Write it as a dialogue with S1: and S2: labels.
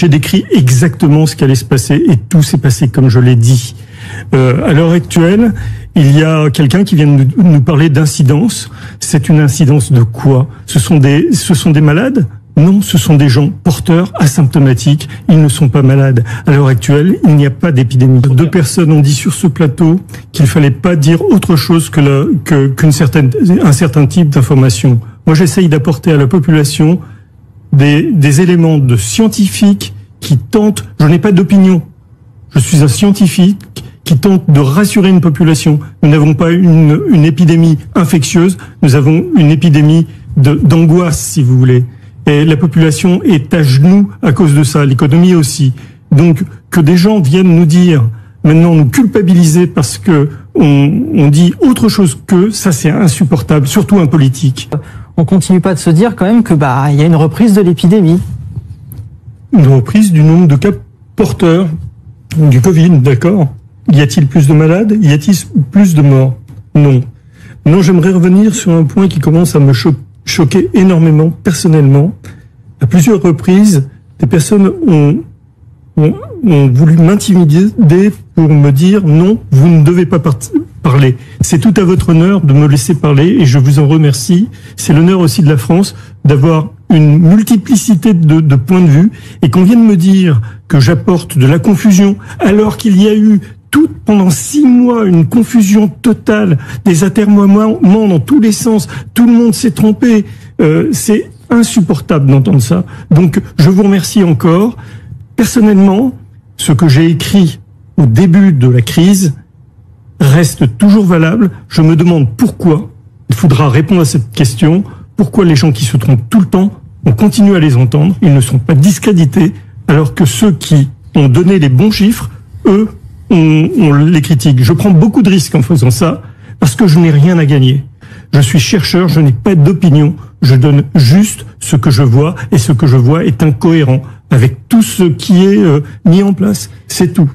S1: J'ai décrit exactement ce qui allait se passer et tout s'est passé comme je l'ai dit. À l'heure actuelle, il y a quelqu'un qui vient de nous parler d'incidence. C'est une incidence de quoi? Ce sont des malades? Non, ce sont des gens porteurs, asymptomatiques. Ils ne sont pas malades. À l'heure actuelle, il n'y a pas d'épidémie. 2 personnes ont dit sur ce plateau qu'il fallait pas dire autre chose qu'un certain type d'information. Moi, j'essaye d'apporter à la population des éléments de scientifiques qui tentent. Je n'ai pas d'opinion. Je suis un scientifique qui tente de rassurer une population. Nous n'avons pas une épidémie infectieuse. Nous avons une épidémie d'angoisse, si vous voulez. Et la population est à genoux à cause de ça, l'économie aussi. Donc, que des gens viennent nous dire, maintenant nous culpabiliser parce que on dit autre chose que, ça c'est insupportable, surtout un politique.
S2: On continue pas de se dire quand même que il y a une reprise de l'épidémie.
S1: Une reprise du nombre de cas porteurs du Covid, d'accord. Y a-t-il plus de malades? Y a-t-il plus de morts? Non. Non, j'aimerais revenir sur un point qui commence à me choqué énormément, personnellement. À plusieurs reprises, des personnes ont voulu m'intimider pour me dire non, vous ne devez pas parler. C'est tout à votre honneur de me laisser parler et je vous en remercie. C'est l'honneur aussi de la France d'avoir une multiplicité de points de vue et qu'on vienne me dire que j'apporte de la confusion alors qu'il y a eu pendant 6 mois, une confusion totale, des atermoiements dans tous les sens, tout le monde s'est trompé. C'est insupportable d'entendre ça. Donc, je vous remercie encore. Personnellement, ce que j'ai écrit au début de la crise reste toujours valable. Je me demande pourquoi. Il faudra répondre à cette question. Pourquoi les gens qui se trompent tout le temps, on continue à les entendre, ils ne sont pas discrédités, alors que ceux qui ont donné les bons chiffres, eux, on les critique. Je prends beaucoup de risques en faisant ça parce que je n'ai rien à gagner. Je suis chercheur, je n'ai pas d'opinion. Je donne juste ce que je vois et ce que je vois est incohérent avec tout ce qui est mis en place. C'est tout.